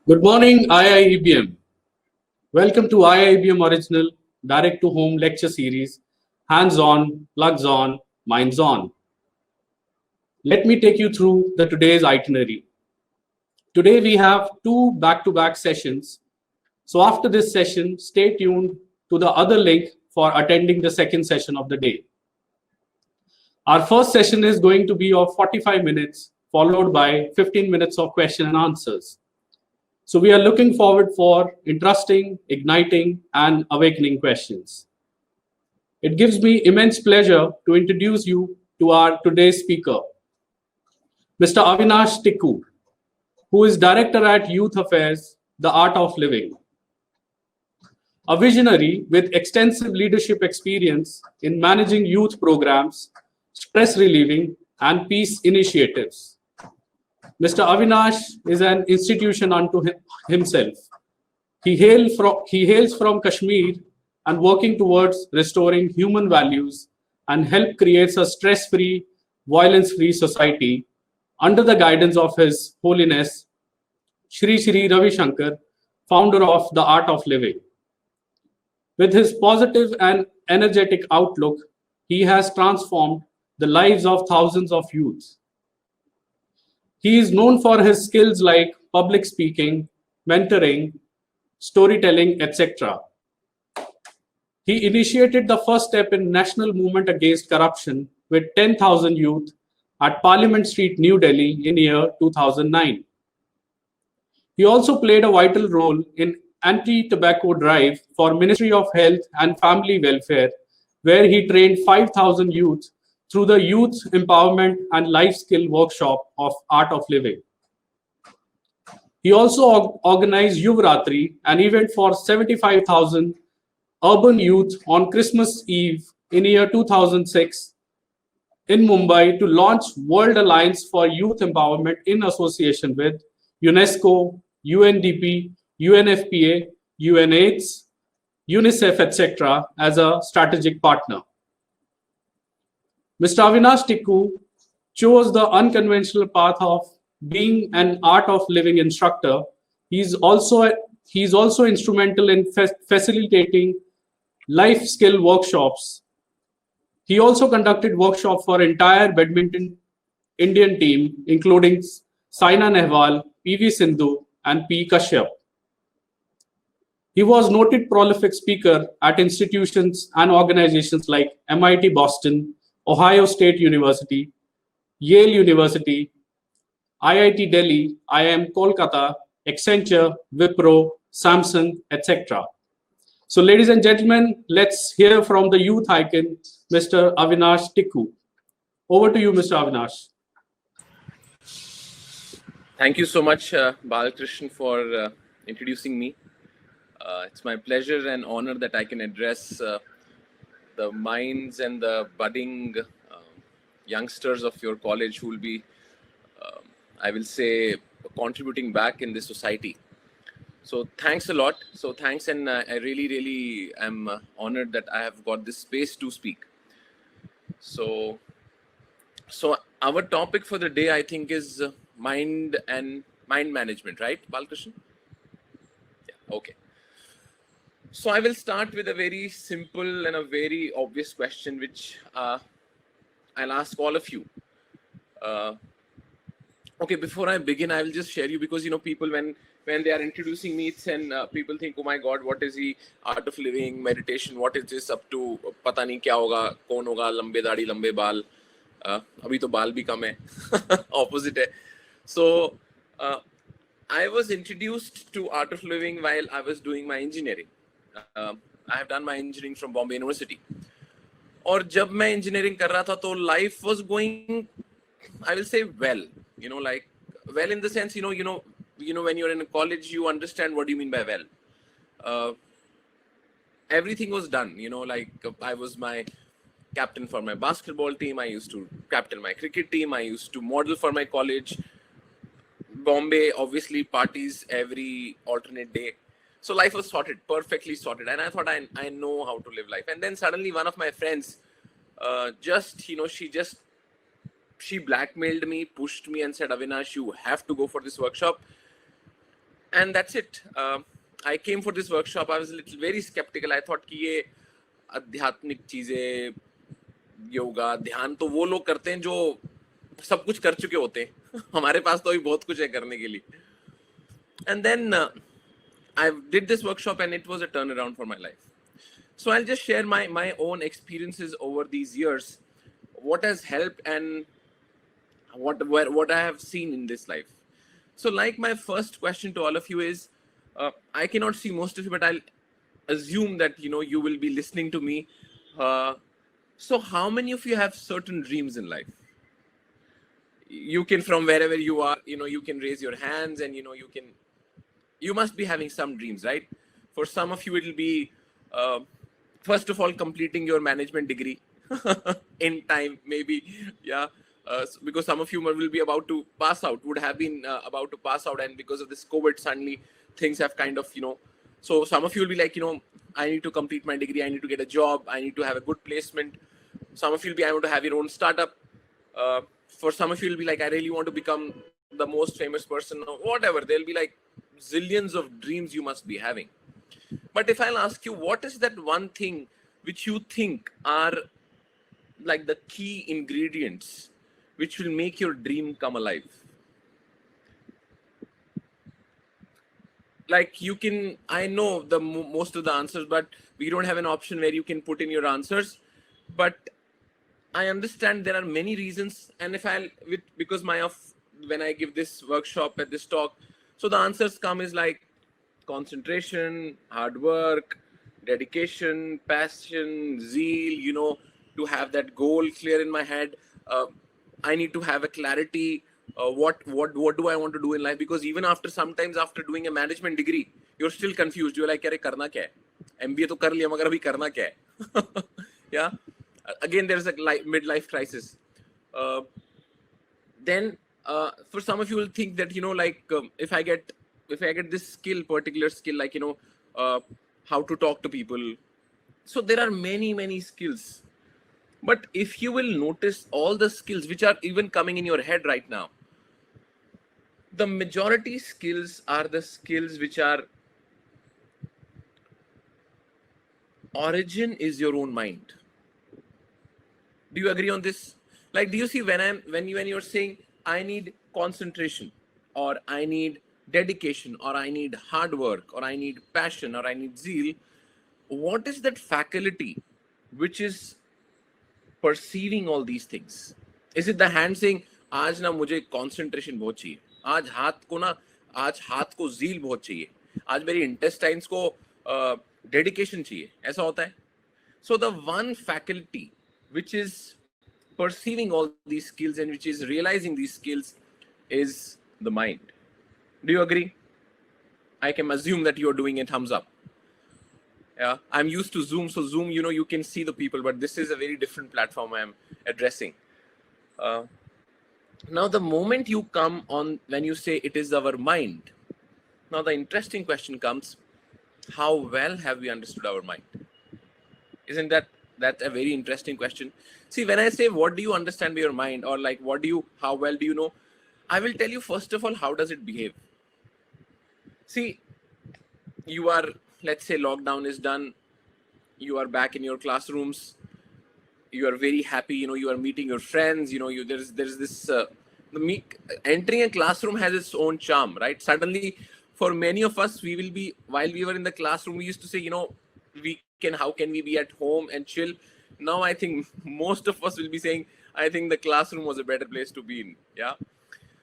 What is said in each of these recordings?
Good morning, IIEBM. Welcome to IIEBM Original Direct to Home lecture series, Hands On, Plugs On, Minds On. Let me take you through the today's itinerary. Today we have two back-to-back sessions. So after this session, stay tuned to the other link for attending the second session of the day. Our first session is going to be of 45 minutes, followed by 15 minutes of question and answers. So we are looking forward for interesting, igniting, and awakening questions. It gives me immense pleasure to introduce you to our today's speaker, Mr. Avinash Tikku, who is Director at Youth Affairs, The Art of Living. A visionary with extensive leadership experience in managing youth programs, stress relieving, and peace initiatives. Mr. Avinash is an institution unto himself. He hails from Kashmir and working towards restoring human values and help creates a stress-free, violence-free society under the guidance of His Holiness Shri Shri Ravi Shankar, founder of The Art of Living. With his positive and energetic outlook, he has transformed the lives of thousands of youth. He is known for his skills like public speaking, mentoring, storytelling, etc. He initiated the first step in national movement against corruption with 10,000 youth at Parliament Street, New Delhi in year 2009. He also played a vital role in anti-tobacco drive for Ministry of Health and Family Welfare, where he trained 5,000 youth through the Youth Empowerment and Life Skill Workshop of Art of Living. He also organized Yuvratri, an event for 75,000 urban youth on Christmas Eve in year 2006 in Mumbai to launch World Alliance for Youth Empowerment in association with UNESCO, UNDP, UNFPA, UNAIDS, UNICEF, etc. as a strategic partner. Mr. Avinash Tikku chose the unconventional path of being an art of living instructor. He's also instrumental in facilitating life skill workshops. He also conducted workshops for entire badminton Indian team, including Saina Nehwal, PV Sindhu, and P. Kashyap. He was noted prolific speaker at institutions and organizations like MIT Boston, Ohio State University, Yale University, IIT Delhi, IIM Kolkata, Accenture, Wipro, Samsung, etc. So ladies and gentlemen, let's hear from the youth icon, Mr. Avinash Tikku. Over to you, Mr. Avinash. Thank you so much, Balakrishnan, for introducing me. It's my pleasure and honor that I can address the minds and the budding youngsters of your college who will be, I will say, contributing back in this society. So thanks a lot. So thanks, and I really am honored that I have got this space to speak. So our topic for the day, I think, is mind management, right, Balakrishnan? Yeah, okay. So I will start with a very simple and a very obvious question, which I'll ask all of you. Okay, before I begin, I will just share you, because people when they are introducing me, and people think, oh my God, what is he? Art of living, meditation, what is this up to? Pata nahi kya hoga, kaun hoga, lambe daadi, lambe baal. Abhi to baal bhi kam hai, opposite hai. So I was introduced to Art of Living while I was doing my engineering. I have done my engineering from Bombay University. और जब मैं engineering कर रहा था, तो life was going, I will say, well, like well in the sense, when you're in a college, you understand what do you mean by well. Everything was done, like I was my captain for my basketball team. I used to captain my cricket team. I used to model for my college. Bombay, obviously, parties every alternate day. So life was sorted, perfectly sorted. And I thought I know how to live life. And then suddenly one of my friends she blackmailed me, pushed me and said, Avinash, you have to go for this workshop. and that's it. I came for this workshop. I was very skeptical. I thought कि ये आध्यात्मिक चीजें, योगा, ध्यान तो वो लोग करते हैं जो सब कुछ कर चुके होते हैं. हमारे पास तो अभी बहुत कुछ है करने के लिए. And then I did this workshop and it was a turnaround for my life. So I'll just share my own experiences over these years, what has helped and what I have seen in this life. So like my first question to all of you is, I cannot see most of you, but I'll assume that you will be listening to me. So how many of you have certain dreams in life? You can, from wherever you are, you can raise your hands and you must be having some dreams, right? For some of you, it will be, first of all, completing your management degree in time, maybe. Yeah. Because some of you will be about to pass out, would have been about to pass out. And because of this COVID, suddenly things have kind of, so some of you will be like, I need to complete my degree. I need to get a job. I need to have a good placement. Some of you will be able to have your own startup. For some of you, will be like, I really want to become the most famous person or whatever. There'll be like zillions of dreams you must be having. But if I'll ask you, what is that one thing which you think are like the key ingredients which will make your dream come alive? Like you can, I know the most of the answers, but we don't have an option where you can put in your answers. But I understand there are many reasons, and if because when I give this workshop at this talk, so the answers come is like concentration, hard work, dedication, passion, zeal, to have that goal clear in my head. I need to have a clarity. What do I want to do in life? Because even sometimes after doing a management degree, you're still confused. You're like, "Kare karna kya hai? MBA to kar liya, magar abhi karna kya hai?" Yeah. Again, there's a midlife crisis. Then for some of you will think that if I get this particular skill, like how to talk to people. So there are many skills. But if you will notice all the skills which are even coming in your head right now, the majority skills are the skills which are origin is your own mind. Do you agree on this? Like, do you see when you're saying I need concentration, or I need dedication, or I need hard work, or I need passion, or I need zeal, what is that faculty which is perceiving all these things? Is it the hand saying, आज ना मुझे concentration बहुत चाहिए, आज हाथ को zeal बहुत चाहिए, आज मेरी intestines को dedication चाहिए, ऐसा होता है? So the one faculty which is perceiving all these skills and which is realizing these skills is the mind. Do you agree? I can assume that you're doing a thumbs up. Yeah, I'm used to Zoom, so Zoom, you can see the people, but this is a very different platform I'm addressing. Now, the moment you come on, when you say it is our mind, now the interesting question comes, how well have we understood our mind? Isn't that's a very interesting question? See, when I say, what do you understand by your mind, or like, how well do you know? I will tell you, first of all, how does it behave? See, you are, let's say lockdown is done, you are back in your classrooms, you are very happy, you are meeting your friends, there's this, entering a classroom has its own charm, right? Suddenly, for many of us, we will be, while we were in the classroom, we used to say, how can we be at home and chill? Now, I think most of us will be saying, I think the classroom was a better place to be in. Yeah.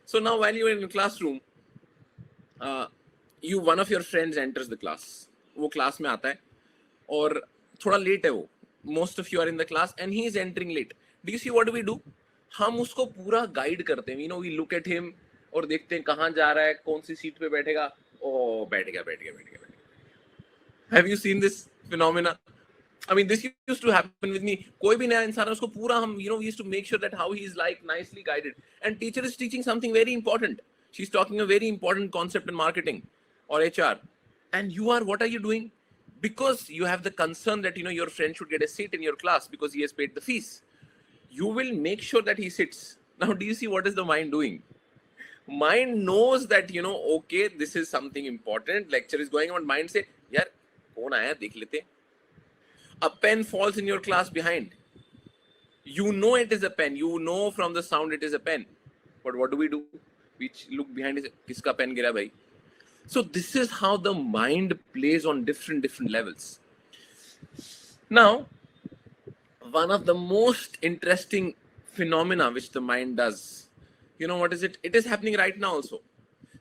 So now, while you are in the classroom, one of your friends enters the class. वो class में आता है और थोड़ा late है वो. Most of you are in the class and he is entering late. Do you see what we do? हम उसको पूरा guide करते हैं. We look at him और देखते हैं कहाँ जा रहा है, कौन सी सीट पे बैठेगा. Oh, बैठ गया. Have you seen this phenomena? I mean, this used to happen with me. कोई भी नया इंसान है उसको पूरा हम, we used to make sure that how he is like nicely guided. And teacher is teaching something very important. She's talking a very important concept in marketing or HR. And what are you doing? Because you have the concern that, your friend should get a seat in your class because he has paid the fees. You will make sure that he sits. Now, do you see what is the mind doing? Mind knows that, you know, okay, this is something important. Lecture is going on. Mind say, यार कौन आया देख लेते. A pen falls in your class behind. You know it is a pen. You know from the sound it is a pen. But what do? We look behind. Is किसका pen गिरा भाई? So this is how the mind plays on different levels. Now, one of the most interesting phenomena which the mind does, you know what is it? It is happening right now also.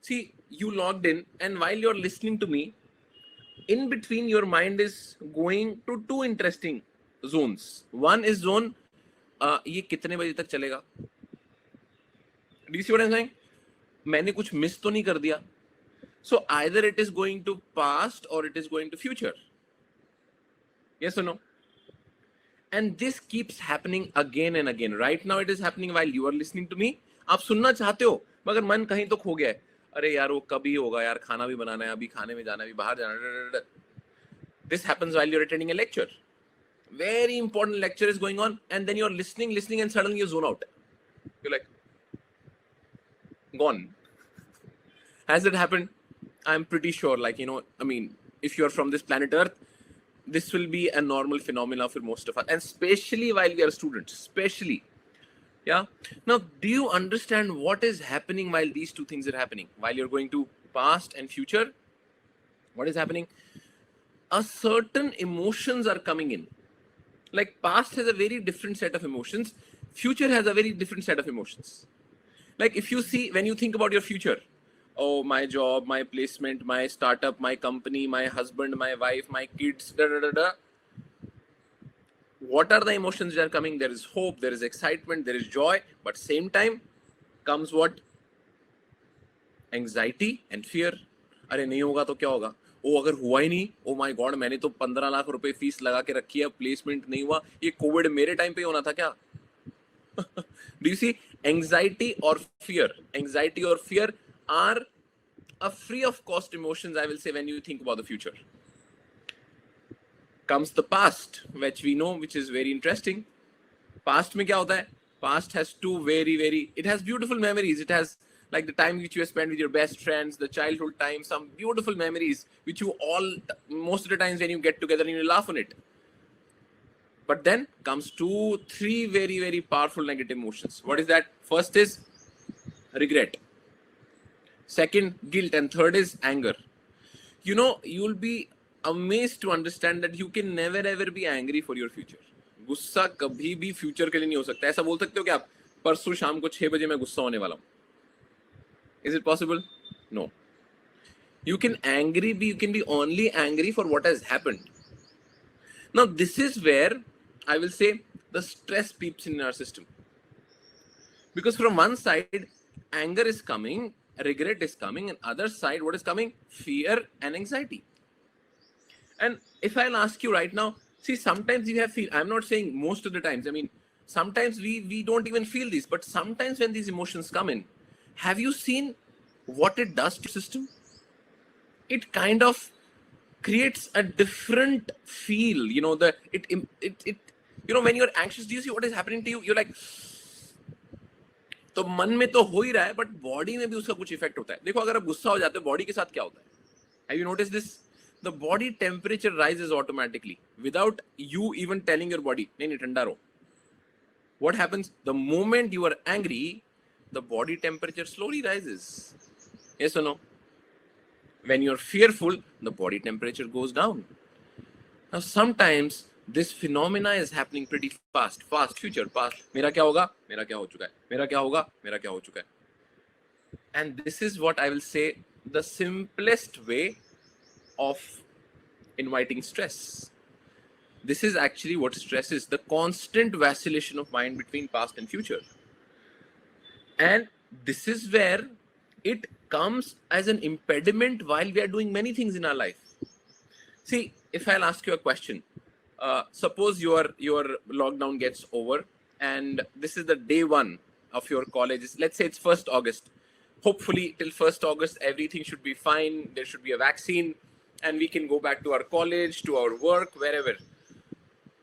See, you logged in, and while you're listening to me, in between your mind is going to two interesting zones. One is zone, ये कितने बजे तक चलेगा? Do you see what I'm saying? मैंने कुछ miss तो नहीं कर दिया. So either it is going to past or it is going to future. Yes or no? And this keeps happening again and again. Right now it is happening while you are listening to me. आप सुनना चाहते हो, मगर मन कहीं तो खो गया है. अरे यार वो कभी होगा यार, खाना भी बनाना है, अभी खाने में जाना है, अभी बाहर जाना है. This happens while you're attending a lecture. Very important lecture is going on, and then you're listening, and suddenly you zone out. You're like, gone. Has it happened? I'm pretty sure, like, you know, I mean, if you're from this planet Earth, this will be a normal phenomena for most of us, and especially while we are students, especially. Yeah. Now, do you understand what is happening while these two things are happening? While you're going to past and future, what is happening? A certain emotions are coming in. Like past has a very different set of emotions. Future has a very different set of emotions. Like if you see, when you think about your future, oh, my job, my placement, my startup, my company, my husband, my wife, my kids, da da da da. What are the emotions that are coming? There is hope, there is excitement, there is joy, but same time comes what? Anxiety and fear. अरे नहीं होगा तो क्या होगा? ओ अगर हुआ ही नहीं, oh my God, मैंने तो 15 लाख रुपए फीस लगा के रखी है, प्लेसमेंट नहीं हुआ, ये कोविड मेरे टाइम पे होना था क्या? Do you see? Anxiety or fear? Anxiety or fear are a free of cost emotions, I will say, when you think about the future. Comes the past, which we know, which is very interesting. Past में क्या होता है? Past has two it has beautiful memories. It has like the time which you spent with your best friends, the childhood time, some beautiful memories which you all, most of the times when you get together and you laugh on it. But then comes three very powerful negative emotions. What is that? First is regret. Second, guilt. And third is anger. You know, you'll be amazed to understand that you can never ever be angry for your future. गुस्सा कभी भी future के लिए नहीं हो सकता. ऐसा बोल सकते हो कि आप परसों शाम को 6 बजे मैं गुस्सा होने वाला हूं. Is it possible? No. You can be only angry for what has happened. Now this is where I will say the stress peeps in our system. Because from one side, anger is coming, regret is coming, and other side, what is coming? Fear and anxiety. And if I'll ask you right now, see, sometimes you have feel. I'm not saying most of the times. I mean, sometimes we don't even feel this, but sometimes when these emotions come in, have you seen what it does to your system? It kind of creates a different feel. You know, you know, when you're anxious, do you see what is happening to you? You're like, तो मन में तो हो ही रहा है, but body में भी उसका कुछ effect होता है. देखो, अगर आप गुस्सा हो जाते हो, body के साथ क्या होता है? Have you noticed this? The body temperature rises automatically without you even telling your body, नहीं ठंडा रहो. What happens? The moment you are angry, the body temperature slowly rises. Yes or no? When you're fearful, the body temperature goes down. Now, sometimes this phenomena is happening pretty fast. Future, past. मेरा क्या होगा? मेरा क्या हो चुका है? मेरा क्या होगा? मेरा क्या हो चुका है? And this is what I will say, the simplest way of inviting stress. This is actually what stress is, the constant vacillation of mind between past and future. And this is where it comes as an impediment while we are doing many things in our life. See, if I'll ask you a question, suppose your lockdown gets over and this is the day one of your college. Let's say it's 1st August. Hopefully till 1st August, everything should be fine. There should be a vaccine and we can go back to our college, to our work, wherever.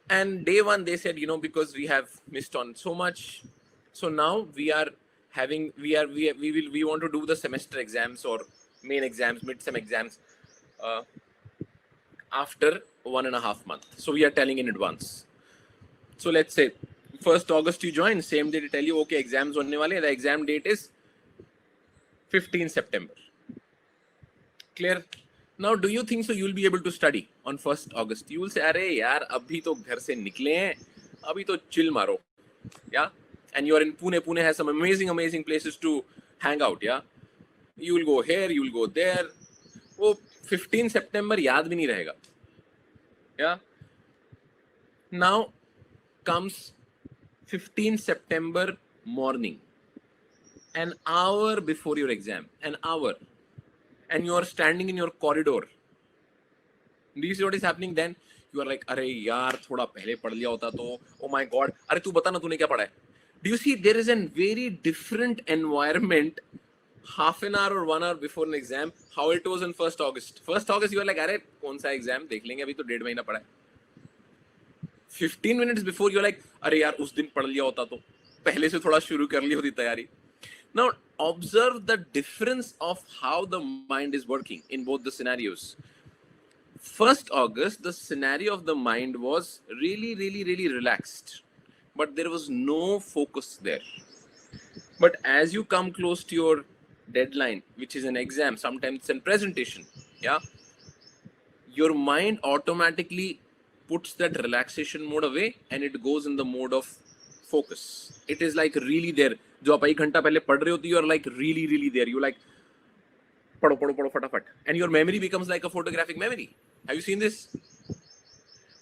And day one, they said, you know, because we have missed on so much. So now we are we want to do the semester exams or main exams, mid-sem exams after 1.5 months. So we are telling in advance. So let's say 1st August you join, same day they tell you, okay, exams honne wale, the exam date is 15 September. Clear? Now, do you think so you'll be able to study on 1st August? You will say, अरे यार अभी तो घर से निकले हैं, अभी तो chill मारो, yeah? And you are in Pune. Pune has some amazing places to hang out, yeah? You will go here, you will go there. वो 15 September याद भी नहीं रहेगा, yeah? Now comes 15 September morning, an hour before your exam, an hour. And you are standing in your corridor. Do you see what is happening then? You are like, अरे यार थोड़ा पहले पढ़ लिया होता तो, oh my God, अरे तू बता ना तूने क्या पढ़ा है? Do you see there is a very different environment half an hour or 1 hour before an exam, how it was on 1st August. 1st August you are like, अरे कौन सा exam देख लेंगे अभी तो 1.5 महीना पढ़ा है. 15 minutes before you are like, अरे यार उस दिन पढ़ लिया होता तो, पहले से थोड़ा शुरू कर ली होती तैयारी. Now, observe the difference of how the mind is working in both the scenarios. 1st August, the scenario of the mind was really relaxed, but there was no focus there. But as you come close to your deadline, which is an exam, sometimes it's a presentation, yeah, your mind automatically puts that relaxation mode away and it goes in the mode of focus. It is like really there. जो आप 1 घंटा पहले पढ़ रहे होते, you are like really there. You like पढ़ो फटाफट, and your memory becomes like a photographic memory. Have you seen this?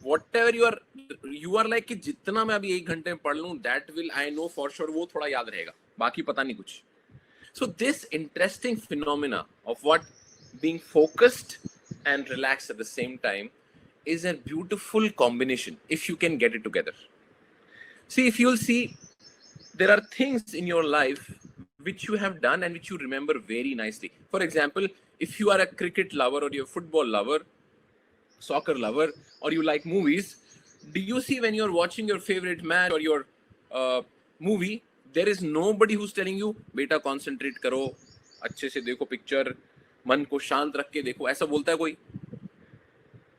Whatever you are like कि जितना मैं अभी 1 घंटे में पढ़ लूँ, that will I know for sure वो थोड़ा याद रहेगा, बाकी पता नहीं कुछ. So this interesting phenomena of what being focused and relaxed at the same time is a beautiful combination if you can get it together. See, if you'll see, there are things in your life which you have done and which you remember very nicely. For example, if you are a cricket lover or you're a football lover, soccer lover, or you like movies, do you see when you're watching your favorite match or your movie, there is nobody who's telling you, beta concentrate karo, अच्छे से देखो picture, मन को शांत रख के देखो, ऐसा बोलता है कोई?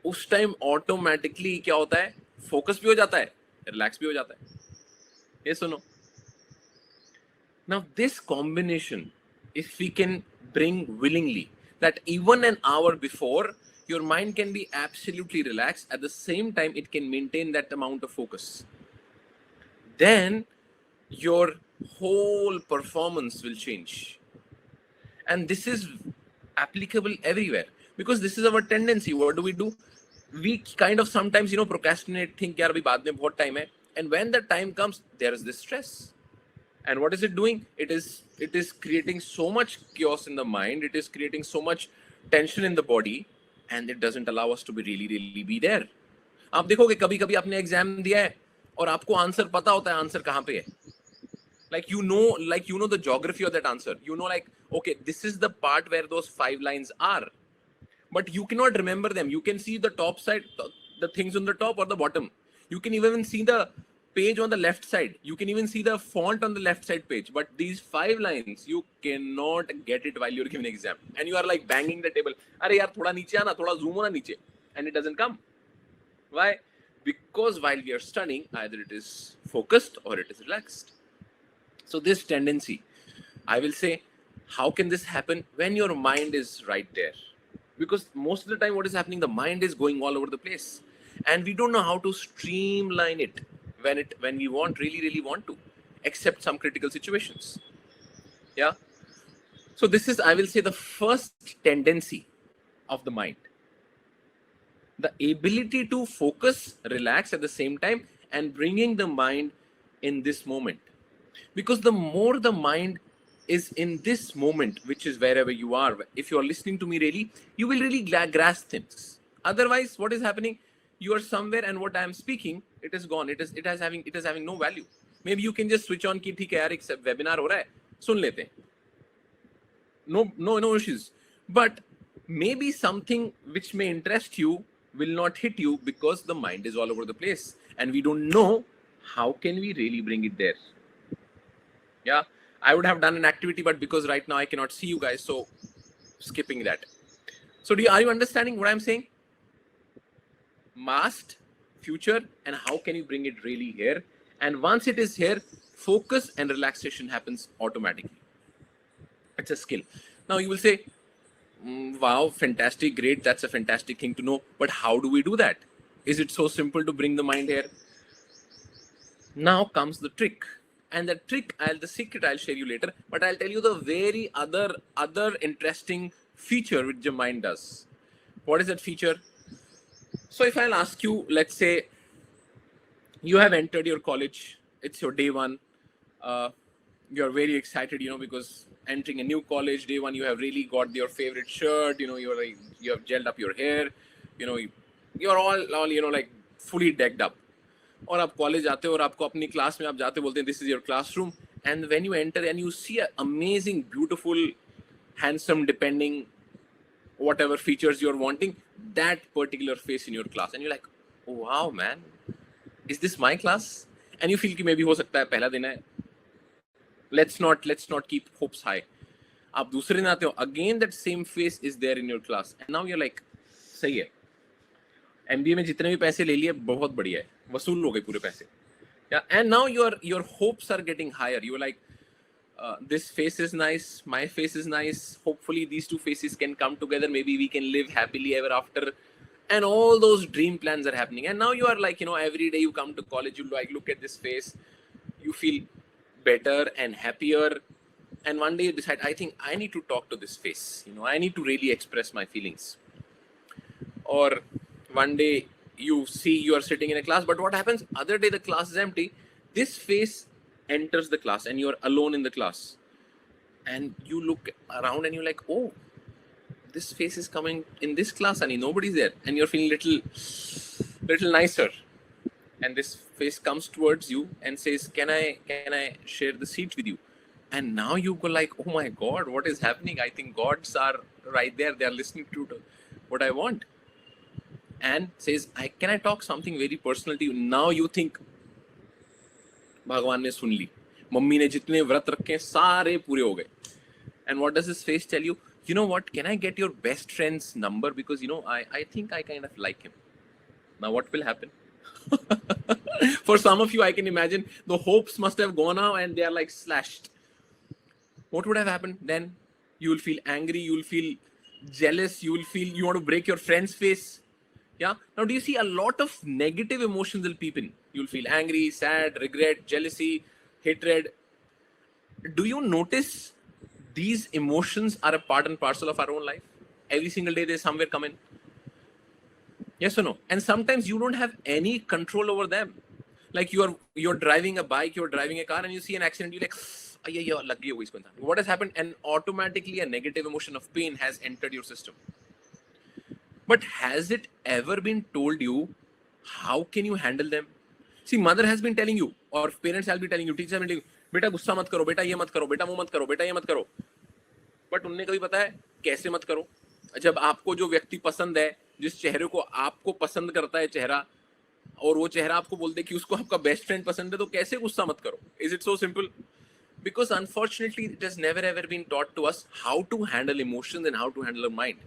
उस टाइम ऑटोमेटिकली क्या होता है, फोकस भी हो जाता है, रिलैक्स भी हो जाता है. ये सुनो. Now this combination, if we can bring willingly, that even an hour before, your mind can be absolutely relaxed, at the same time it can maintain that amount of focus, then your whole performance will change. And this is applicable everywhere, because this is our tendency. What do? We kind of sometimes, procrastinate, think yaar abhi baad mein bahut time hai, and when the time comes, there is this stress. And what is it doing? It is creating so much chaos in the mind, it is creating so much tension in the body, and it doesn't allow us to be really be there. आप देखोगे कभी-कभी आपने exam दिया है और आपको answer पता होता है आंसर कहाँ पे है. Like you know the geography of that answer. You know, like, okay, this is the part where those 5 lines are. But you cannot remember them. You can see the top side, the things on the top or the bottom. You can even see the page on the left side. You can even see the font on the left side page. But these 5 lines, you cannot get it while you're giving an exam. And you are like banging the table. Arey yaar, thoda niche aana, thoda zoom ho na niche. And it doesn't come. Why? Because while we are studying, either it is focused or it is relaxed. So this tendency, I will say, how can this happen? When your mind is right there. Because most of the time what is happening, the mind is going all over the place. And we don't know how to streamline it when we really want to, except some critical situations. Yeah. So this is, I will say, the first tendency of the mind. The ability to focus, relax at the same time, and bringing the mind in this moment. Because the more the mind is in this moment, which is wherever you are, if you are listening to me really, you will really grasp things. Otherwise, what is happening? You are somewhere and what I am speaking, it is gone. It is having no value. Maybe you can just switch on ki theek hai yaar, ek webinar ho raha hai, sun lete. No issues. But maybe something which may interest you will not hit you because the mind is all over the place and we don't know how can we really bring it there. Yeah, I would have done an activity, but because right now I cannot see you guys, so skipping that. So are you understanding what I'm saying? Past, future, and how can you bring it really here? And once it is here, focus and relaxation happens automatically. It's a skill. Now you will say, wow, fantastic, great, that's a fantastic thing to know. But how do we do that? Is it so simple to bring the mind here? Now comes the trick. And the trick, the secret I'll share you later, but I'll tell you the very other interesting feature which the mind does. What is that feature? So if I'll ask you, let's say you have entered your college, it's your day one, you're very excited, because entering a new college, day one, you have really got your favorite shirt, you have gelled up your hair, you're all like fully decked up. और आप college आते हो और आपको अपनी class में आप जाते बोलते हैं this is your classroom and when you enter and you see a amazing beautiful handsome depending whatever features you're wanting, that particular face in your class, and you're like, oh, wow man, is this my class? And you feel कि maybe हो सकता है पहला दिन है, let's not keep hopes high. आप दूसरे दिन आते हो, again that same face is there in your class, and now you're like, सही है, MBA में जितने भी पैसे ले लिए बहुत बढ़िया है, वसूल हो गए पूरे पैसे. Yeah, and now your hopes are getting higher. You're like, this face is nice, my face is nice, hopefully these two faces can come together, maybe we can live happily ever after, and all those dream plans are happening. And now you are like, every day you come to college, you like look at this face, you feel better and happier, and one day you decide, I think I need to talk to this face, I need to really express my feelings. Or one day you see you are sitting in a class, but what happens, other day the class is empty, this face enters the class and you're alone in the class, and you look around and you're like, oh, this face is coming in this class and nobody's there, and you're feeling little nicer, and this face comes towards you and says, can I share the seat with you? And now you go like, oh my god, what is happening? I think gods are right there, they are listening to what I want, and says, can I talk something very personal to you? Now you think, भगवान ने सुन ली, mummy ने जितने व्रत रखे सारे पूरे हो गए. And what does this face tell you? You know what, can I get your best friend's number, because I think I kind of like him. Now what will happen? For some of you, I can imagine the hopes must have gone out and they are like slashed. What would have happened then? You will feel angry, you will feel jealous, you will feel you want to break your friend's face. Yeah. Now, do you see a lot of negative emotions will peep in? You'll feel angry, sad, regret, jealousy, hatred. Do you notice these emotions are a part and parcel of our own life? Every single day they somewhere come in. Yes or no? And sometimes you don't have any control over them. Like you're driving a bike, you're driving a car, and you see an accident, you're like, what has happened? And automatically a negative emotion of pain has entered your system. But has it ever been told you how can you handle them? See, mother has been telling you, or parents will be telling you, teachers have been telling you, बेटा गुस्सा मत करो, बेटा ये मत करो, बेटा वो मत करो, बेटा ये मत करो. बट उन्हें कभी पता है कैसे मत करो? जब आपको जो व्यक्ति पसंद है, जिस चेहरे को आपको पसंद करता है चेहरा, और वो चेहरा आपको बोलते कि उसको आपका बेस्ट फ्रेंड पसंद है, तो कैसे गुस्सा मत करो? Is it so simple? Because unfortunately, it has never ever been taught to us how to handle emotions and how to handle our mind.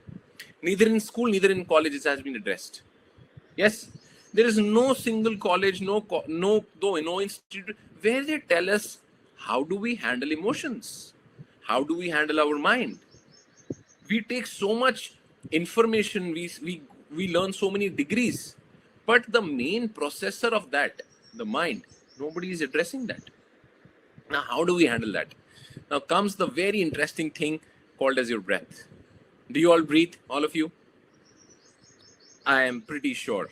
Neither in school, neither in college it has been addressed. Yes, there is no single college, no institute where they tell us how do we handle emotions, how do we handle our mind. We take so much information, we learn so many degrees, but the main processor of that, the mind, nobody is addressing that. Now, how do we handle that? Now comes the very interesting thing called as your breath. Do you all breathe, all of you? I am pretty sure.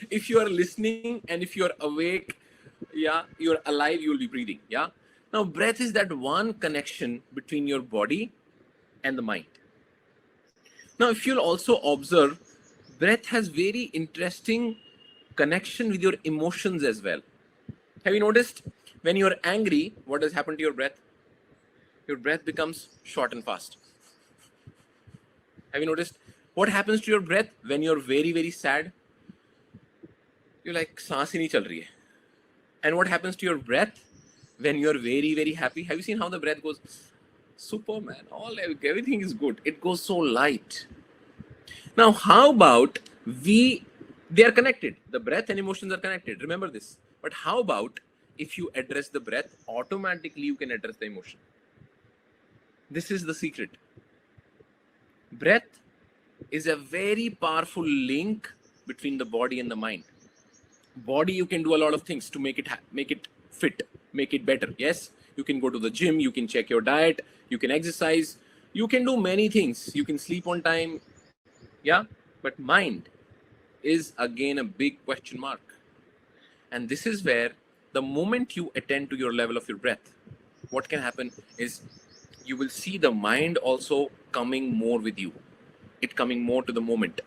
If you are listening and if you are awake, yeah, you're alive, you'll be breathing. Yeah. Now, breath is that one connection between your body and the mind. Now, if you'll also observe, breath has very interesting connection with your emotions as well. Have you noticed when you're angry, what has happened to your breath? Your breath becomes short and fast. Have you noticed what happens to your breath when you're very, very sad? You're like, सांस ही नहीं चल रही है. And what happens to your breath When you're very, very happy, have you seen how the breath goes? Superman, everything is good. It goes so light. Now, how about they are connected. The breath and emotions are connected. Remember this. But how about if you address the breath, automatically you can address the emotion. This is the secret. Breath is a very powerful link between the body and the mind. Body, you can do a lot of things to make it fit, make it better. Yes, you can go to the gym, you can check your diet, you can exercise, you can do many things, you can sleep on time. Yeah, but mind is again a big question mark. And this is where the moment you attend to your level of your breath, what can happen is you will see the mind also coming more with you, it coming more to the moment.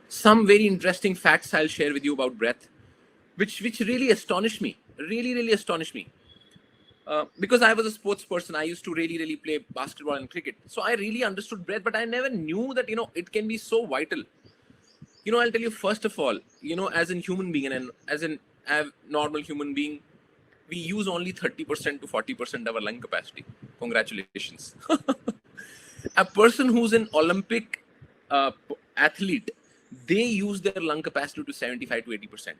Some very interesting facts I'll share with you about breath, which really astonished me, really astonished me. Because I was a sports person, I used to really play basketball and cricket. So I really understood breath, but I never knew that, it can be so vital. I'll tell you, first of all, as a human being and as a normal human being, we use only 30% to 40% of our lung capacity. Congratulations. A person who's an Olympic athlete, they use their lung capacity to 75 to 80%.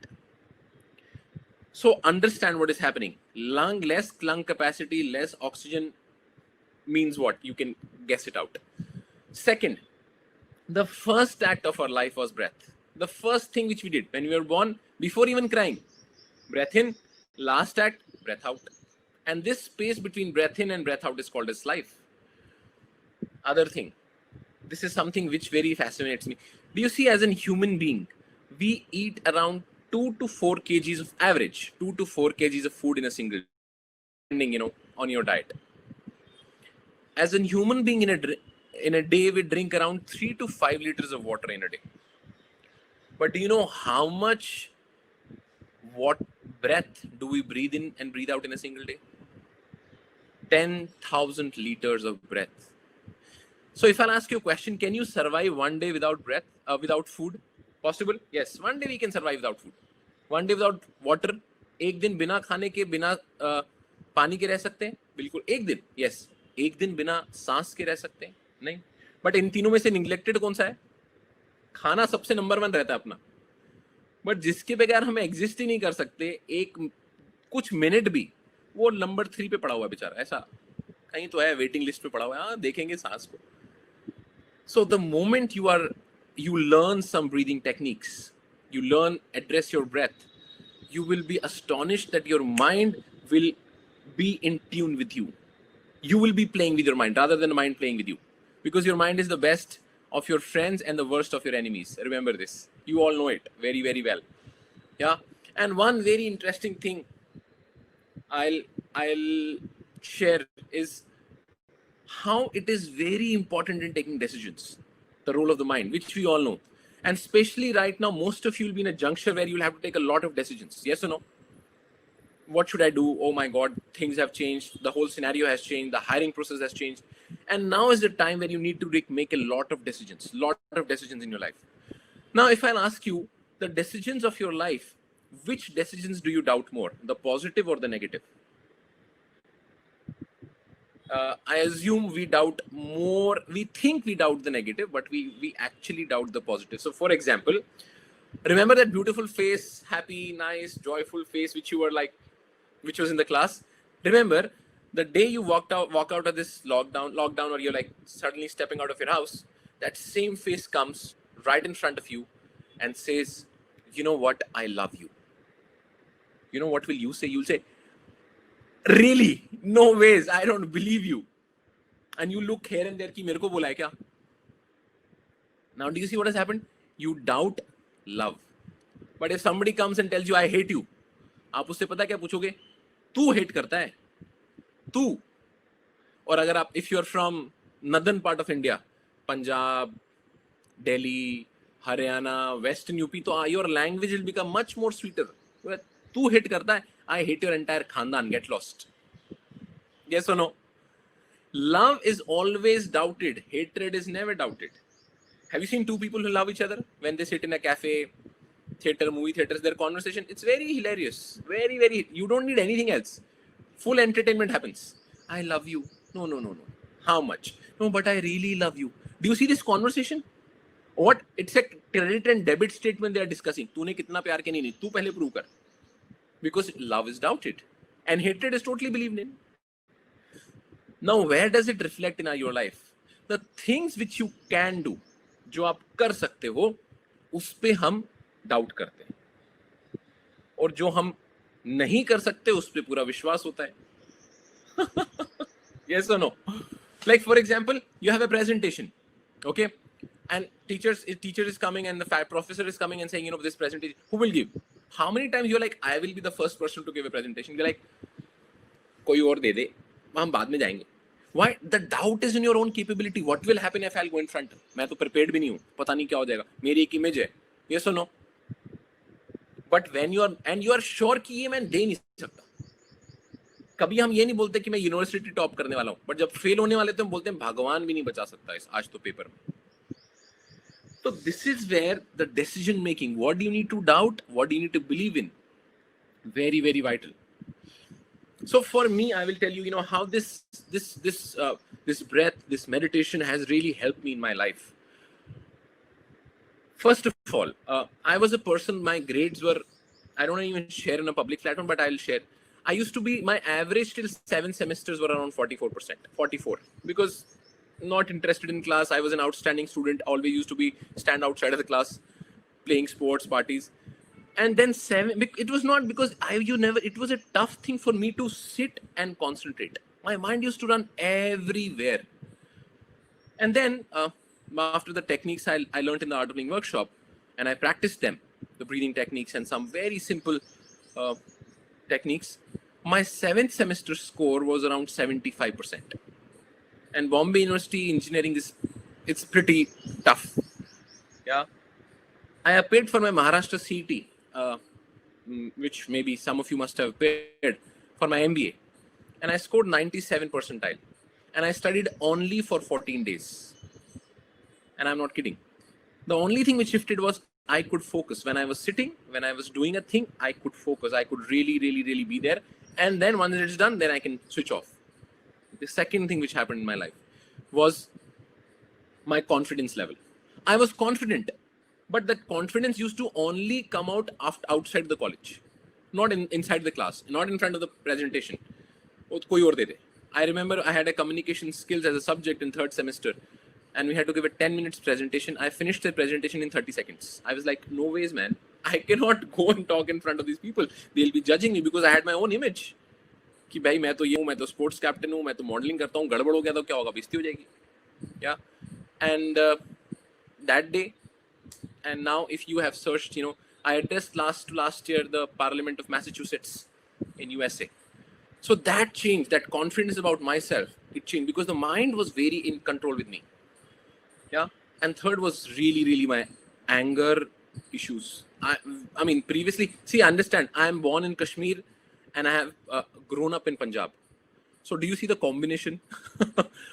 So understand what is happening. Less lung capacity, less oxygen means what? You can guess it out. Second, the first act of our life was breath. The first thing which we did when we were born, before even crying, breath in, last act, breath out. And this space between breath in and breath out is called as life. Other thing, this is something which very fascinates me. Do you see, as a human being, we eat around 2 to 4 kgs of average, 2 to 4 kgs of food in a single day, depending, on your diet. As a human being, in a day, we drink around 3 to 5 liters of water in a day. But do you know how much breath do we breathe in and breathe out in a single day? 10,000 liters of breath. So if I'll ask you a question, can you survive one day without breath, without food? Possible? Yes. One day we can survive without food. One day without water. एक दिन बिना खाने के, बिना पानी के रह सकते हैं? बिल्कुल. एक दिन. Yes. एक दिन बिना सांस के रह सकते हैं? नहीं. बट इन तीनों में से निग्लेक्टेड कौन सा है? खाना सबसे नंबर 1 रहता है अपना. बट जिसके बगैर हम एग्जिस्ट ही नहीं कर सकते कुछ मिनट भी, वो नंबर 3 पे पड़ा हुआ है बेचारा. ऐसा कहीं तो है, वेटिंग लिस्ट पे पड़ा हुआ है. हाँ, देखेंगे सांस को. So the moment you learn some breathing techniques, you address your breath, you will be astonished that your mind will be in tune with you. You will be playing with your mind rather than the mind playing with you, because your mind is the best of your friends and the worst of your enemies. Remember this. You all know it very, very well. Yeah. And one very interesting thing I'll share is how it is very important in taking decisions, the role of the mind, which we all know. And especially right now, most of you will be in a juncture where you'll have to take a lot of decisions. Yes or no? What should I do? Oh my God, things have changed. The whole scenario has changed. The hiring process has changed. And now is the time when you need to make a lot of decisions in your life. Now, if I'll ask you the decisions of your life, which decisions do you doubt more, the positive or the negative? I assume we doubt more. We think we doubt the negative, but we actually doubt the positive. So, for example, remember that beautiful face, happy, nice, joyful face, which was in the class. Remember the day you walk out of this lockdown, or you're like suddenly stepping out of your house, that same face comes right in front of you and says, "You know what? I love you." You know what will you say? You'll say, "Really? No ways. I don't believe you." And you look here and there कि मेरे को बोला है क्या? Now, do you see what has happened? You doubt love. But if somebody comes and tells you, "I hate you," आप उससे पता क्या पूछोगे? तू hate करता है? तू. और अगर आप, if you are from northern part of India, Punjab, Delhi, Haryana, Western UP, तो your language will become much more sweeter. तू hate करता है? I hate your entire khandan. Get lost. Yes or no? Love is always doubted. Hatred is never doubted. Have you seen two people who love each other when they sit in a cafe? theater, movie theaters, their conversation, it's very hilarious. Very, very, you don't need anything else. Full entertainment happens. I love you. No, no, no, no. How much? No, but I really love you. Do you see this conversation? What? It's a credit and debit statement they are discussing. तूने कितना प्यार किया नहीं, तू पहले prove कर. Because love is doubted and hatred is totally believed in. Now, where does it reflect in your life? The things which you can do, जो आप कर सकते हो, उस पे हम डाउट करते हैं, और जो हम नहीं कर सकते उस पे पूरा विश्वास होता है. Yes or no? Like for example, you have a presentation, okay, and teacher is coming and the professor is coming and saying, this presentation, who will give? How many times you're like, I will be the first person to give a presentation? You're like, कोई और दे दे, हम बाद में जाएंगे. Why? The doubt is in your own capability. What will happen if I'll go in front? मैं तो prepared भी नहीं हूँ, पता नहीं क्या हो जाएगा. मेरी एक image है. Yes or no? But when you are sure कि ये मैं दे नहीं सकता. कभी हम ये नहीं बोलते कि मैं यूनिवर्सिटी टॉप करने वाला हूँ, बट जब फेल होने वाले तो हम बोलते हैं भगवान भी नहीं बचा सकता इस आज तो पेपर में. So this is where the decision making, what do you need to doubt, what do you need to believe in, very, very vital. So for me, I will tell you, how this breath, this meditation has really helped me in my life. First of all, I was a person, my grades were, I don't even share in a public platform, but I'll share. I used to be, my average till 7 semesters were around 44%, because not interested in class. I was an outstanding student, always used to stand outside of the class, playing sports, parties. And then 7, it was not because it was a tough thing for me to sit and concentrate. My mind used to run everywhere. And then after the techniques I learned in the Art of Living workshop, and I practiced them, the breathing techniques and some very simple techniques, my 7th semester score was around 75%. And Bombay University engineering it's pretty tough. Yeah. I appeared for my Maharashtra CET, which maybe some of you must have paid, for my MBA. And I scored 97 percentile. And I studied only for 14 days. And I'm not kidding. The only thing which shifted was I could focus. When I was sitting, when I was doing a thing, I could focus. I could really, really, really be there. And then once it's done, then I can switch off. The second thing which happened in my life was my confidence level. I was confident, but that confidence used to only come out outside the college, not inside the class, not in front of the presentation. I remember I had a communication skills as a subject in 3rd semester, and we had to give a 10 minutes presentation. I finished the presentation in 30 seconds. I was like, no ways, man. I cannot go and talk in front of these people. They'll be judging me because I had my own image. कि भाई मैं तो ये हूँ, मैं तो sports captain हूँ, मैं तो मॉडलिंग करता हूँ, गड़बड़ हो गया तो क्या होगा, बेइज्जती हो जाएगी. Yeah. And that day, and now if you have searched, I addressed last year the Parliament of Massachusetts in USA. So that changed, that confidence about myself, it changed because the mind was very in control with me. Yeah. And third was really, really my anger issues. I mean, previously, see, understand, I am born in Kashmir and I have grown up in Punjab. So do you see the combination?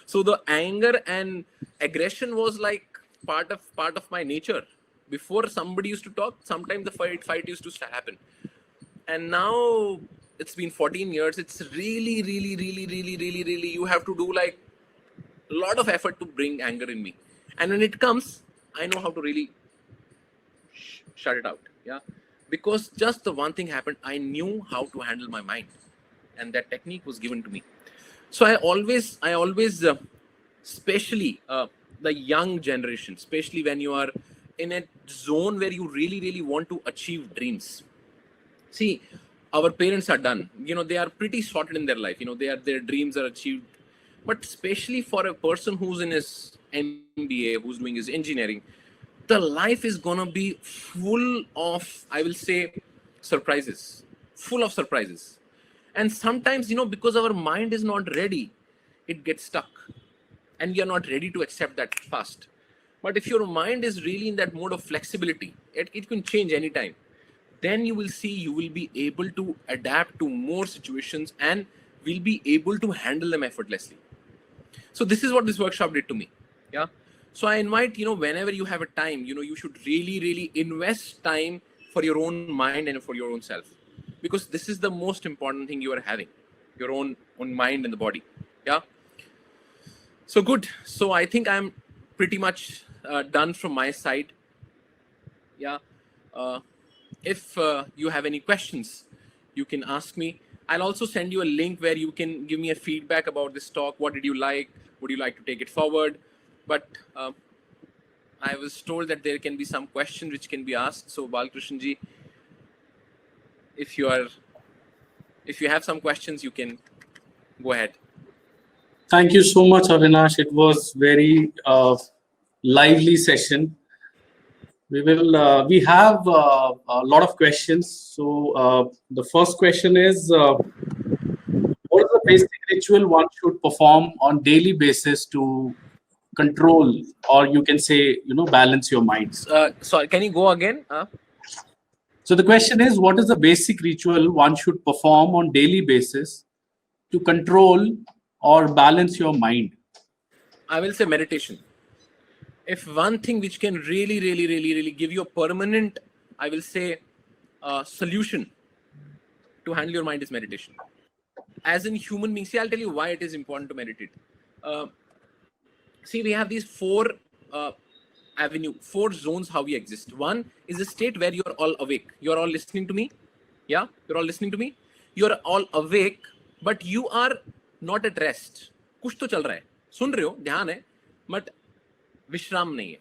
So the anger and aggression was like part of my nature. Before somebody used to talk, sometimes the fight used to happen. And now it's been 14 years. It's really, really, really, really, really, really, you have to do like a lot of effort to bring anger in me. And when it comes, I know how to really shut it out. Yeah. Because just the one thing happened, I knew how to handle my mind, and that technique was given to me. So I always, especially the young generation, especially when you are in a zone where you really, really want to achieve dreams. See, our parents are done. They are pretty sorted in their life. Their dreams are achieved. But especially for a person who's in his MBA, who's doing his engineering, the life is gonna be full of, I will say, surprises, full of surprises. And sometimes, because our mind is not ready, it gets stuck and we are not ready to accept that fast. But if your mind is really in that mode of flexibility, it can change anytime. Then you will see, you will be able to adapt to more situations and will be able to handle them effortlessly. So this is what this workshop did to me. Yeah. So I invite, whenever you have a time, you should really, really invest time for your own mind and for your own self, because this is the most important thing you are having, your own mind and the body. Yeah. So good. So I think I'm pretty much done from my side. Yeah. If you have any questions, you can ask me. I'll also send you a link where you can give me a feedback about this talk. What did you like? Would you like to take it forward? But I was told that there can be some questions which can be asked. So Balkrishnan ji, if you have some questions, you can go ahead. Thank you so much, Avinash. It was very lively session. We have a lot of questions. So the first question is, what is the basic ritual one should perform on daily basis to control, or you can say, balance your minds? Sorry, can you go again? So the question is, what is the basic ritual one should perform on daily basis to control or balance your mind? I will say meditation. If one thing which can really give you a permanent, I will say, solution to handle your mind is meditation. As in human beings, see, I'll tell you why it is important to meditate. See, we have these four zones how we exist. One is a state where you're all awake. You're all listening to me. Yeah, you're all listening to me. You're all awake, but you are not at rest. कुछ तो चल रहा है, सुन रहे हो, ध्यान है, but विश्राम नहीं है.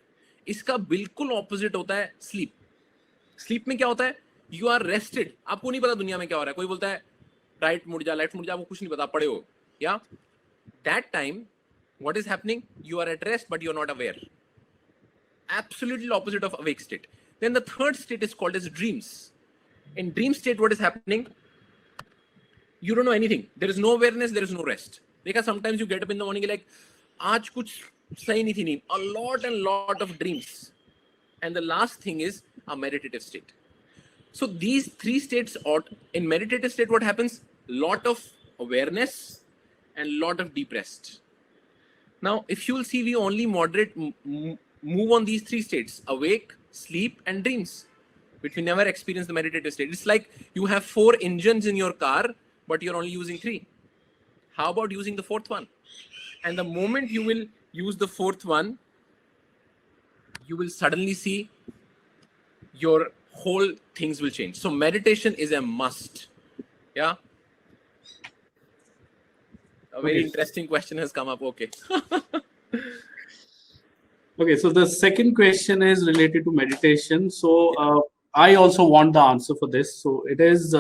इसका बिल्कुल ऑपोजिट होता है स्लीप. स्लीप में क्या होता है? You are rested. आपको नहीं पता दुनिया में क्या हो रहा है. कोई बोलता है राइट मुड़ जा, लेफ्ट मुड़ जा, आपको कुछ नहीं पता, पड़े हो. या that time what is happening? You are at rest, but you're not aware. Absolutely opposite of awake state. Then the third state is called as dreams. In dream state, what is happening? You don't know anything. There is no awareness, there is no rest. Because sometimes you get up in the morning like, aaj kuch sahi nahi thi nahi. A lot and lot of dreams. And the last thing is a meditative state. So these three states, in meditative state, what happens? Lot of awareness and lot of deep rest. Now, if you will see, we only move on these three states: awake, sleep, and dreams, which we never experience the meditative state. It's like you have 4 engines in your car, but you're only using 3. How about using the 4th one? And the moment you will use the 4th one, you will suddenly see your whole things will change. So meditation is a must. Yeah. A very interesting question has come up. Okay. Okay, so the second question is related to meditation. So I also want the answer for this. So it is,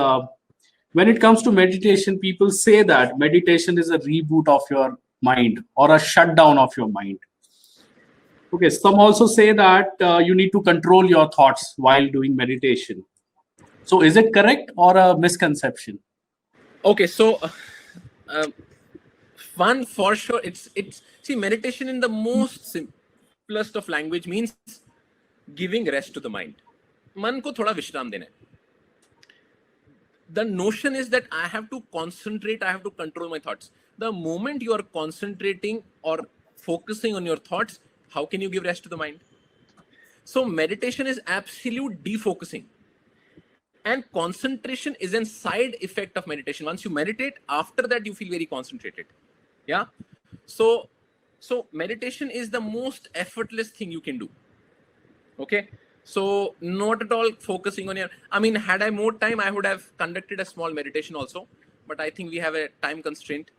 when it comes to meditation, people say that meditation is a reboot of your mind or a shutdown of your mind. Okay, some also say that you need to control your thoughts while doing meditation. So is it correct or a misconception? Okay, so one for sure, it's see, meditation in the most simplest of language means giving rest to the mind. मन को थोड़ा विश्राम देना है. The notion is that I have to concentrate, I have to control my thoughts. The moment you are concentrating or focusing on your thoughts, how can you give rest to the mind? So meditation is absolute defocusing. And concentration is a side effect of meditation. Once you meditate, after that you feel very concentrated. Yeah. So meditation is the most effortless thing you can do. Okay. So not at all focusing on your, I mean, had I more time, I would have conducted a small meditation also, but I think we have a time constraint.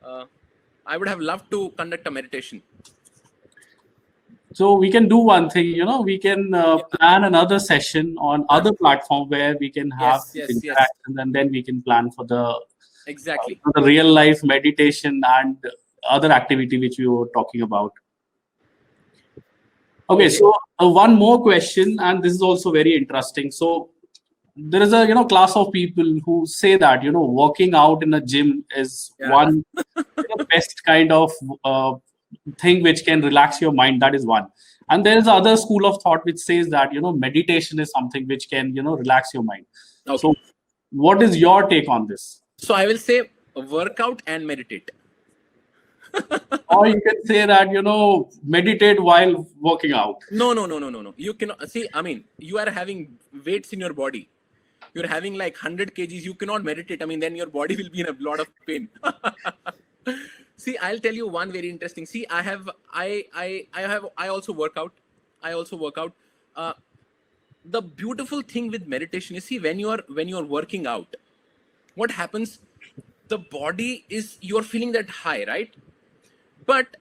I would have loved to conduct a meditation. So we can do one thing, we can plan another session on other platform where we can have interactions, and then we can plan for the for the real life meditation and other activity which we were talking about. Okay, so one more question, and this is also very interesting. So there is a class of people who say that working out in a gym is one best kind of thing which can relax your mind. That is one. And there is other school of thought which says that meditation is something which can relax your mind. Okay. So what is your take on this? So I will say work out and meditate. Or you can say that, meditate while working out. No. You cannot see. I mean, you are having weights in your body. You're having like 100 kgs. You cannot meditate. I mean, then your body will be in a lot of pain. See, I'll tell you one very interesting. See, I also work out. I also work out. The beautiful thing with meditation is, see, when you're working out, what happens? The body is, you're feeling that high, right? But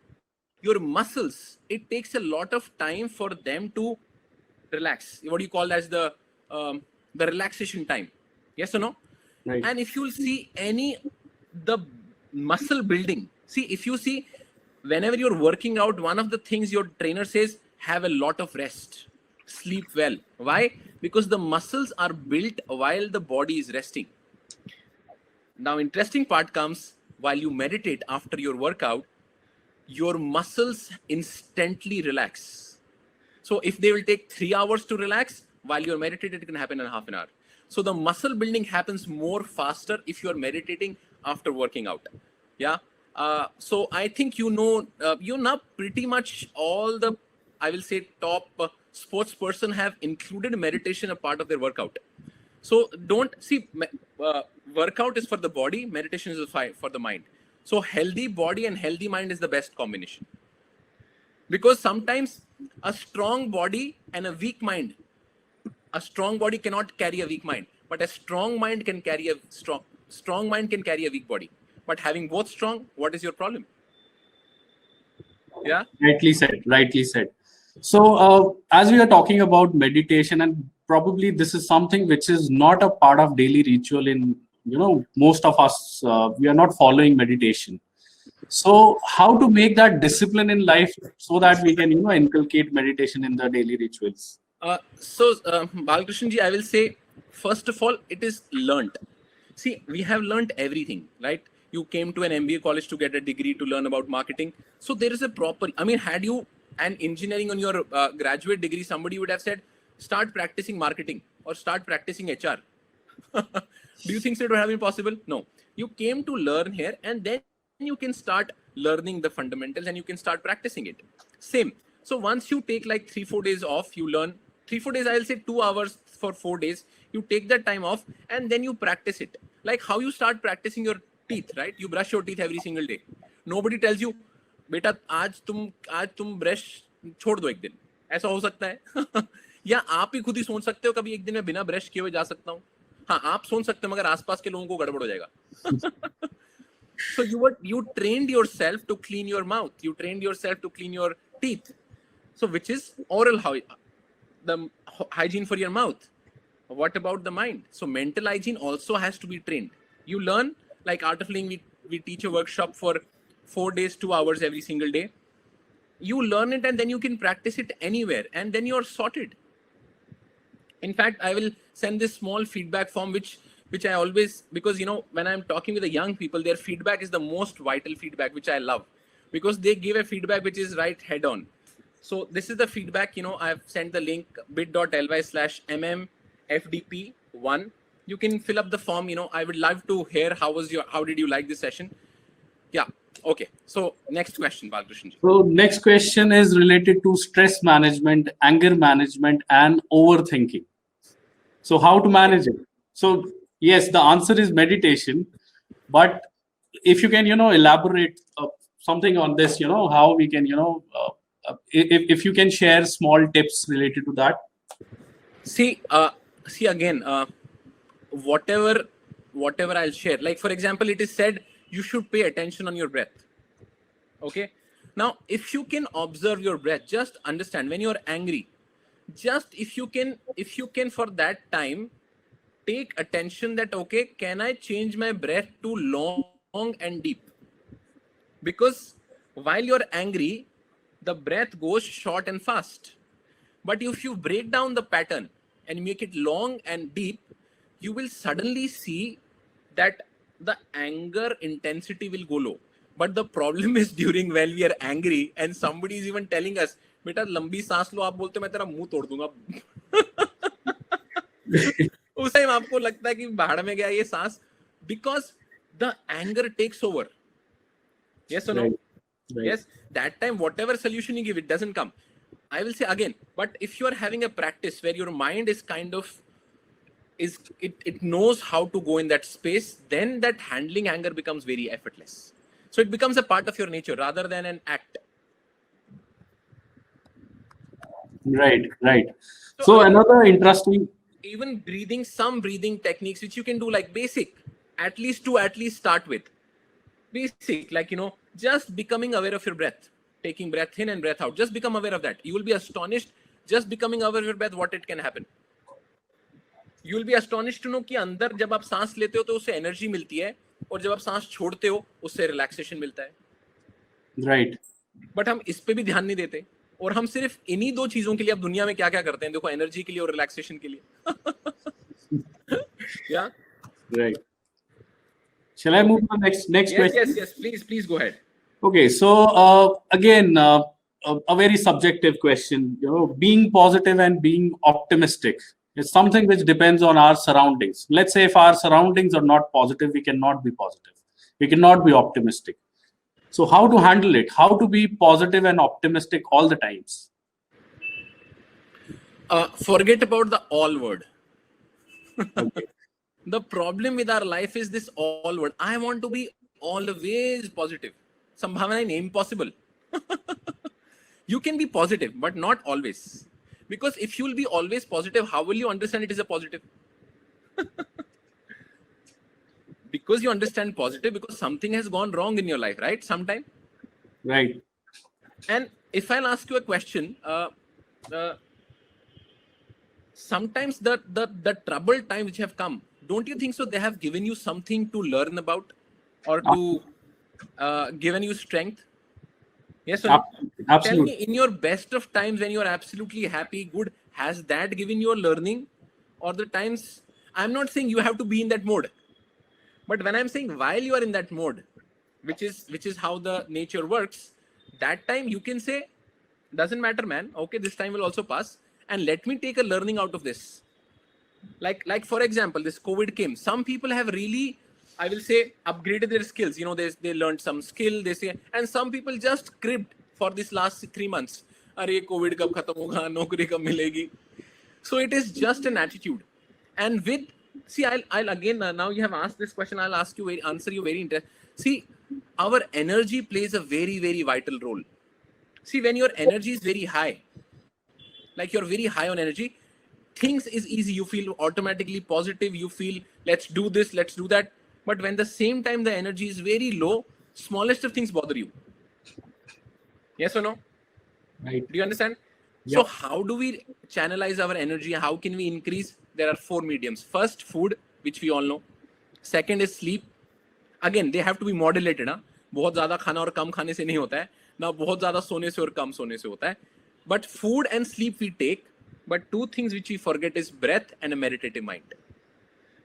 your muscles, it takes a lot of time for them to relax. What do you call as the relaxation time? Yes or no? Right. And if you'll see the muscle building, see, if you see, whenever you're working out, one of the things your trainer says, have a lot of rest, sleep well. Why? Because the muscles are built while the body is resting. Now, interesting part comes while you meditate after your workout, your muscles instantly relax. So if they will take 3 hours to relax, while you're meditating, it can happen in half an hour. So the muscle building happens more faster if you're meditating after working out. Yeah. So I think you know pretty much all the, I will say, top sports person have included meditation a part of their workout. So don't see, workout is for the body, meditation is for the mind. So healthy body and healthy mind is the best combination. Because sometimes a strong body and a weak mind, a strong body cannot carry a weak mind, but a strong mind can carry a strong mind can carry a weak body. But having both strong, what is your problem? Yeah. Rightly said. Rightly said. So, as we are talking about meditation, and probably this is something which is not a part of daily ritual in, most of us, we are not following meditation. So, how to make that discipline in life so that we can, inculcate meditation in the daily rituals? Balakrishnan ji, I will say, first of all, it is learnt. See, we have learnt everything, right? You came to an MBA college to get a degree to learn about marketing. So there is a proper, I mean, had you an engineering on your graduate degree, somebody would have said, start practicing marketing or start practicing HR. Do you think so it would have been possible? No. You came to learn here, and then you can start learning the fundamentals and you can start practicing it. Same. So once you take like 3-4 days off, you learn 3-4 days, I'll say 2 hours for 4 days. You take that time off and then you practice it. Like how you start practicing your teeth, right? You brush your teeth every single day. Nobody tells you, बेटा आज तुम brush छोड़ दो एक दिन. ऐसा हो सकता है? या आप ही खुद ही सोच सकते हो कभी एक दिन में बिना ब्रश किए हुए जा सकता हूँ? हाँ, आप सोच सकते हो, मगर आसपास के लोगों को गड़बड़ हो जाएगा. So you trained yourself to clean your mouth. You trained yourself to clean your teeth. So which is oral the hygiene for your mouth. What about the mind? So mental hygiene also has to be trained. You learn, like Art of Living, we teach a workshop for 4 days, 2 hours every single day. You learn it and then you can practice it anywhere and then you're sorted. In fact, I will send this small feedback form, which I always, because, when I'm talking with the young people, their feedback is the most vital feedback, which I love, because they give a feedback which is right head on. So this is the feedback, I've sent the link bit.ly/mmfdp1. You can fill up the form. I would love to hear how did you like this session? Yeah. Okay. So next question, Balakrishnan ji. So next question is related to stress management, anger management, and overthinking. So how to manage it? So yes, the answer is meditation. But if you can, elaborate something on this, how we can, if you can share small tips related to that. See again, whatever I'll share. Like for example, it is said you should pay attention on your breath. Okay. Now, if you can observe your breath, just understand when you're angry. Just if you can for that time, take attention that, okay, can I change my breath to long and deep? Because while you're angry, the breath goes short and fast. But if you break down the pattern and make it long and deep, you will suddenly see that the anger intensity will go low. But the problem is during when we are angry and somebody is even telling us, बेटा लंबी सांस लो, आप बोलते मैं तेरा मुंह तोड़ दूंगा. उस टाइम आपको लगता है कि भाड़ में गया ये सांस, because the anger takes over. Yes or no? Right. Right. Yes, that time whatever solution you give, it doesn't come. I will say again, but if you are having a practice where your mind is kind of it knows how to go in that space, then that handling anger becomes very effortless. So it becomes a part of your nature rather than an act. Right. Right. So So again, another interesting. even breathing, some breathing techniques which you can do, like basic, at least start with basic, like just becoming aware of your breath, taking breath in and breath out. Just become aware of that. You will be astonished, just becoming aware of your breath, what it can happen. You will be astonished to know कि अंदर जब आप सांस लेते हो तो उससे energy मिलती है, और जब आप सांस छोड़ते हो उससे रिलैक्सेशन मिलता है. Right. बट हम इस पे भी ध्यान नहीं देते, और हम सिर्फ इन्हीं दो चीजों के लिए अब दुनिया में क्या क्या करते हैं. देखो, एनर्जी के लिए और रिलैक्सेशन के लिए. Yeah. Right. Shall I move to the next Yes, question? yes. Please go ahead. Okay, so again, a very subjective question. Being positive and being optimistic is something which depends on our surroundings. Let's say if our surroundings are not positive, we cannot be positive. We cannot be optimistic. So how to handle it? How to be positive and optimistic all the times? Forget about the all word. Okay. The problem with our life is this all word. I want to be always positive. Sambhavana is impossible. You can be positive, but not always. Because if you will be always positive, how will you understand it is a positive? Because you understand positive because something has gone wrong in your life, right? Sometime. Right. And if I'll ask you a question, sometimes the troubled times which have come, don't you think so? They have given you something to learn about, or to given you strength. Yes or no? Tell me, in your best of times when you are absolutely happy, good, has that given you a learning? Or the times, I'm not saying you have to be in that mode, but when I'm saying while you are in that mode, which is how the nature works, that time you can say, doesn't matter, man. Okay, this time will also pass, and let me take a learning out of this. Like for example, this COVID came. Some people have really, I will say, upgraded their skills. They learned some skill. They say, and some people just cribbed for this last 3 months. Arey, COVID kab khatam hoga, naukri kab milegi. So it is just an attitude. And I'll again, now you have asked this question, I'll answer you very interesting. See, our energy plays a very, very vital role. See, when your energy is very high, like you're very high on energy, things is easy. You feel automatically positive. You feel, let's do this, let's do that. But when the same time the energy is very low, smallest of things bother you. Yes or no? Right. Do you understand? Yep. So how do we channelize our energy? How can we increase? There are 4 mediums. First, food, which we all know. Second is sleep. Again, they have to be modulated. बहुत ज़्यादा खाना और कम खाने से नहीं होता है ना, बहुत ज़्यादा सोने से और कम सोने से होता है. But food and sleep we take, but 2 things which we forget is breath and a meditative mind.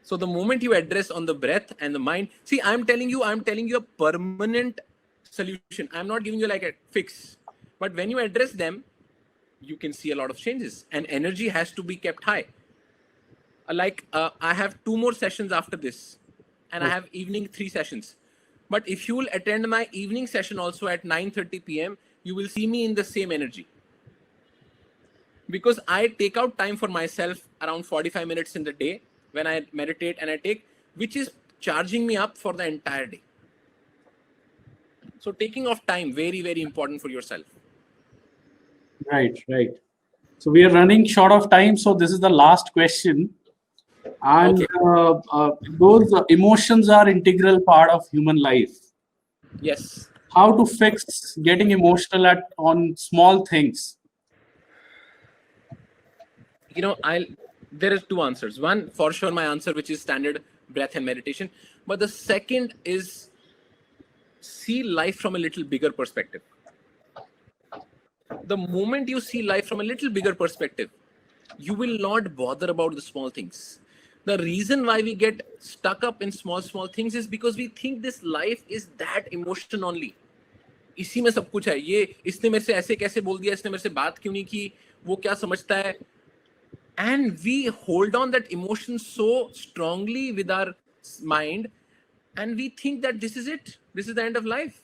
So the moment you address on the breath and the mind, see, I'm telling you a permanent solution. I'm not giving you like a fix, but when you address them, you can see a lot of changes, and energy has to be kept high. I have 2 more sessions after this, and I have evening 3 sessions. But if you will attend my evening session also at 9:30 p.m., you will see me in the same energy. Because I take out time for myself around 45 minutes in the day when I meditate, and I take, which is charging me up for the entire day. So taking off time, very, very important for yourself. Right. So we are running short of time, so this is the last question. And okay. Those emotions are integral part of human life. Yes. How to fix getting emotional on small things? There are 2 answers. One, for sure, my answer, which is standard, breath and meditation. But the second is see life from a little bigger perspective. The moment you see life from a little bigger perspective, you will not bother about the small things. The reason why we get stuck up in small things is because we think this life is that emotion only. इसी में सब कुछ है. ये इसने मेरे से ऐसे कैसे बोल दिया, इसने मेरे से बात क्यों नहीं की, वो क्या समझता है. And we hold on that emotion so strongly with our mind, and we think that this is it. This is the end of life.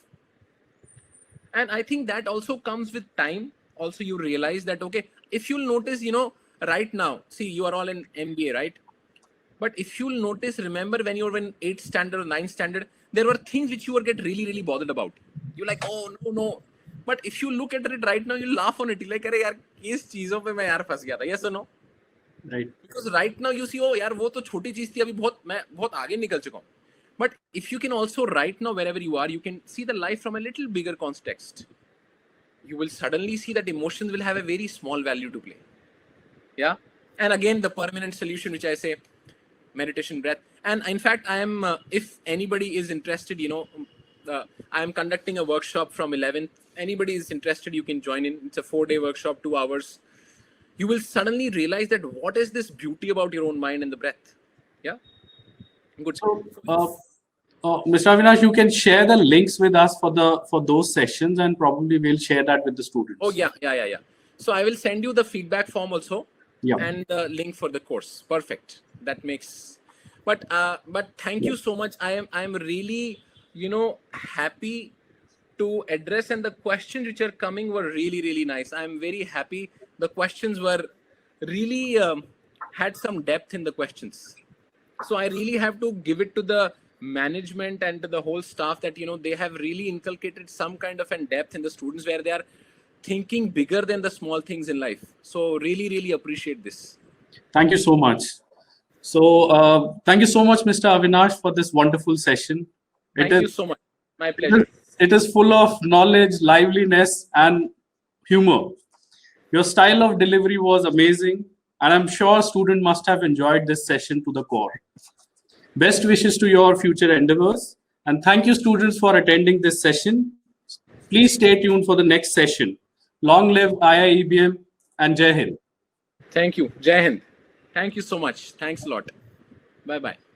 And I think that also comes with time. Also, you realize that, okay, if you'll notice, right now, see, you are all in MBA, right? But if you'll notice, remember when you were in 8th standard or 9th standard, there were things which you were get really, really bothered about. You're like, oh, no, no. But if you look at it right now, you laugh on it. You're like, अरे यार, इस चीजों पे मैं यार फंस गया था. Yes or no? Right. Because right now you see, oh यार वो तो छोटी चीज थी, अभी मैं बहुत आगे निकल चुका हूँ. But if you can also right now wherever you are, you can see the life from a little bigger context. You will suddenly see that emotions will have a very small value to play. Yeah. And again, the permanent solution, which I say, meditation, breath. And in fact, I am, if anybody is interested, I am conducting a workshop from 11th. Anybody is interested, you can join in. It's a 4-day workshop, 2 hours. You will suddenly realize that what is this beauty about your own mind and the breath. Yeah. Good. So, Mr. Avinash, you can share the links with us for those sessions, and probably we'll share that with the students. Oh yeah. So I will send you the feedback form also, and the link for the course. Perfect. That makes. But thank you so much. I am really happy to address, and the questions which are coming were really, really nice. I am very happy. The questions were really had some depth in the questions. So I really have to give it to the management and to the whole staff that they have really inculcated some kind of an depth in the students where they are thinking bigger than the small things in life. So really, really appreciate this. Thank you so much. So thank you so much, Mr. Avinash, for this wonderful session. Thank you so much. My pleasure. It is full of knowledge, liveliness, and humor. Your style of delivery was amazing, and I'm sure students must have enjoyed this session to the core. Best wishes to your future endeavors, and thank you, students, for attending this session. Please stay tuned for the next session. Long live IIEBM and Jai Hind. Thank you. Jai Hind. Thank you so much. Thanks a lot. Bye-bye.